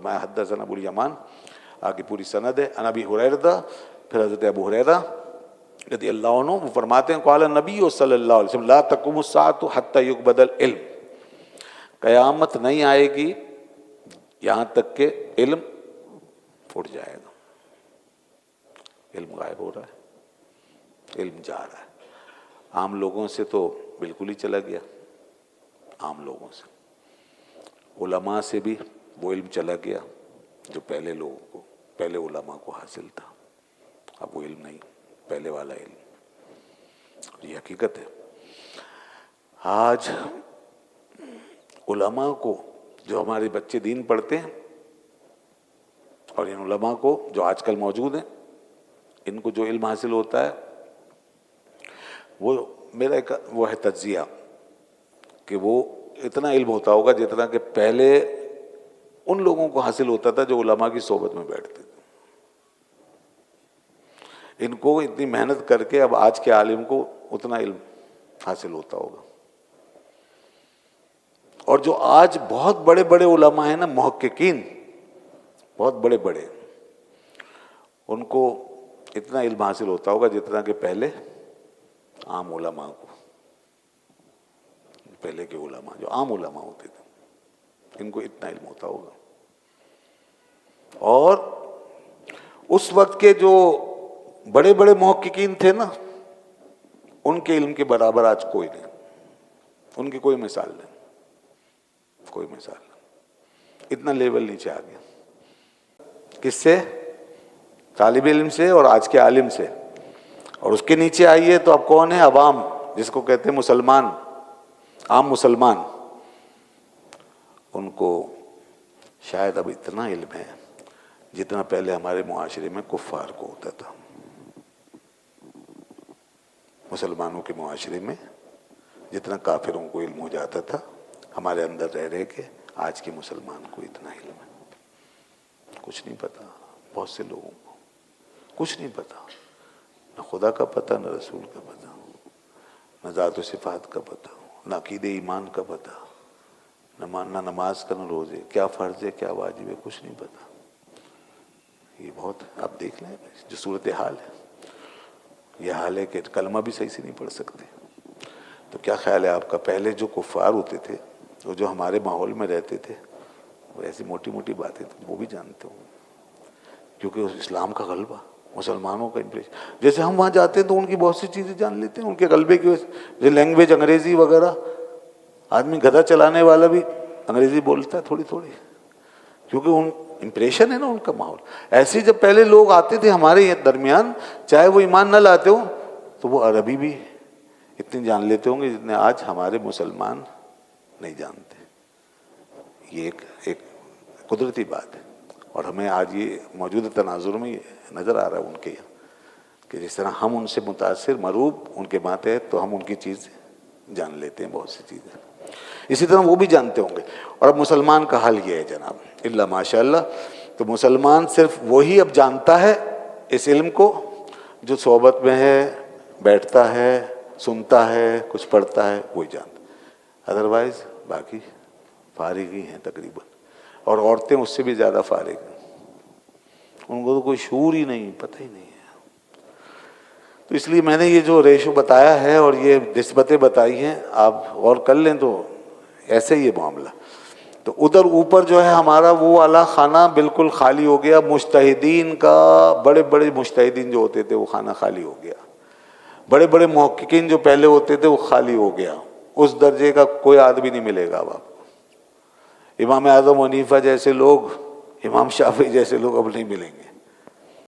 फरमाया हद्दसना अबुल यमान, आगे पूरी सनद है। अन अबी हुरैरा, फिर हज़रत अबू हुरैरा रज़ियल्लाहु अन्हु वो फरमाते हैं क़ाल नबी सल्लल्लाहु अलैहि वसल्लम ला तक़ूमु अस्साअतु हत्ता युक़बदल इल्म, क़यामत नहीं आएगी यहाँ तक कि इल्म उठ जाएगा। इल्म गायब हो रहा है, इल्म जा रहा है। आम लोगों से तो बिल्कुल ही चला गया, आम लोगों से, उलमा से भी वो इल्म चला गया जो पहले लोगों को, पहले उलमा को हासिल था। अब वो इल्म नहीं, पहले वाला इल्म। ये हकीकत है। आज उलमा को, जो हमारे बच्चे दीन पढ़ते हैं, और इन उलमा को जो आजकल मौजूद हैं, इनको जो इल्म हासिल होता है वो मेरा एक वो है तज्जिया कि वो इतना इल्म होता होगा जितना कि पहले उन लोगों को हासिल होता था जो उलमा की सोबत में बैठते थे। इनको इतनी मेहनत करके अब आज के आलिम को उतना इल्म हासिल होता होगा। और जो आज बहुत बड़े बड़े उलमा हैं ना, मुहक्किकीन, बहुत बड़े बड़े, उनको इतना इल्म हासिल होता होगा जितना कि पहले आम उलमा को, पहले के उलमा जो आम उलमा होते थे, इनको इतना इल्म होता होगा। और उस वक्त के जो बड़े बड़े मुहक्किकीन थे ना, उनके इल्म के बराबर आज कोई नहीं, उनकी कोई मिसाल नहीं, कोई मिसाल नहीं। इतना लेवल नीचे आ गया। किससे? तालिब इल्म से और आज के आलिम से। और उसके नीचे आइए तो अब कौन है? अवाम, जिसको कहते हैं मुसलमान, आम मुसलमान। उनको शायद अब इतना इल्म है जितना पहले हमारे मुआशरे में कुफ्फार को होता था। मुसलमानों के मुआशरे में जितना काफिरों को इल्म हो जाता था, हमारे अंदर रह रह के आज के मुसलमान को इतना इल्म है। कुछ नहीं पता, बहुत से लोगों को कुछ नहीं पता, न खुदा का पता, न रसूल का पता, न ज़ात व सिफ़ात का पता, न अक़ीदे ईमान का पता, न नमाज का, न रोज़े, क्या फ़र्ज़ है क्या वाजिब है, कुछ नहीं पता। ये बहुत, आप देख लें जो सूरत हाल है, ये हाल है कि कलमा भी सही से नहीं पढ़ सकते। तो क्या ख्याल है आपका? पहले जो कुफ़ार होते थे, वो जो हमारे माहौल में रहते थे, वो ऐसी मोटी मोटी बातें वो भी जानते हो, क्योंकि उस इस्लाम का गलबा, मुसलमानों का इम्प्रेशन। जैसे हम वहाँ जाते हैं तो उनकी बहुत सी चीज़ें जान लेते हैं, उनके गलबे की वजह से। जो लैंग्वेज अंग्रेज़ी वगैरह, आदमी गधा चलाने वाला भी अंग्रेज़ी बोलता है थोड़ी थोड़ी, क्योंकि उन इम्प्रेशन है ना उनका माहौल। ऐसे जब पहले लोग आते थे हमारे दरमियान, चाहे वो ईमान न लाते हो, तो वो अरबी भी इतनी जान लेते होंगे जितने आज हमारे मुसलमान नहीं जानते। ये एक कुदरती बात है। और हमें आज ये मौजूदा तनाजुर में नज़र आ रहा है उनके यहाँ कि जिस तरह हम उनसे मुतासिर मरूब उनके मातहत, तो हम उनकी चीज़ जान लेते हैं, बहुत सी चीज़ें। इसी तरह वो भी जानते होंगे। और अब मुसलमान का हाल ये है जनाब, इल्ला माशाअल्लाह। तो मुसलमान सिर्फ वही अब जानता है इस इल्म को जो सोहबत में है, बैठता है, सुनता है, कुछ पढ़ता है, वही जानता। अदरवाइज़ बाकी फारिग ही हैं तकरीबन। और औरतें उससे भी ज़्यादा फारिग हैं, उनको तो कोई शूर ही नहीं, पता ही नहीं है। तो इसलिए मैंने ये जो रेशो बताया है और ये निस्बतें बताई हैं, आप गौर कर लें तो ऐसे ही ये मामला। तो उधर ऊपर जो है हमारा वो वाला खाना बिल्कुल खाली हो गया। मुज्तहिदीन का, बड़े बड़े मुज्तहिदीन जो होते थे वो खाना खाली हो गया। बड़े बड़े मुहक्किकीन जो पहले होते थे वो खाली हो गया। उस दर्जे का कोई आदमी नहीं मिलेगा अब आपको। इमाम आज़म हनीफा जैसे लोग, इमाम शाफी जैसे लोग अब नहीं मिलेंगे।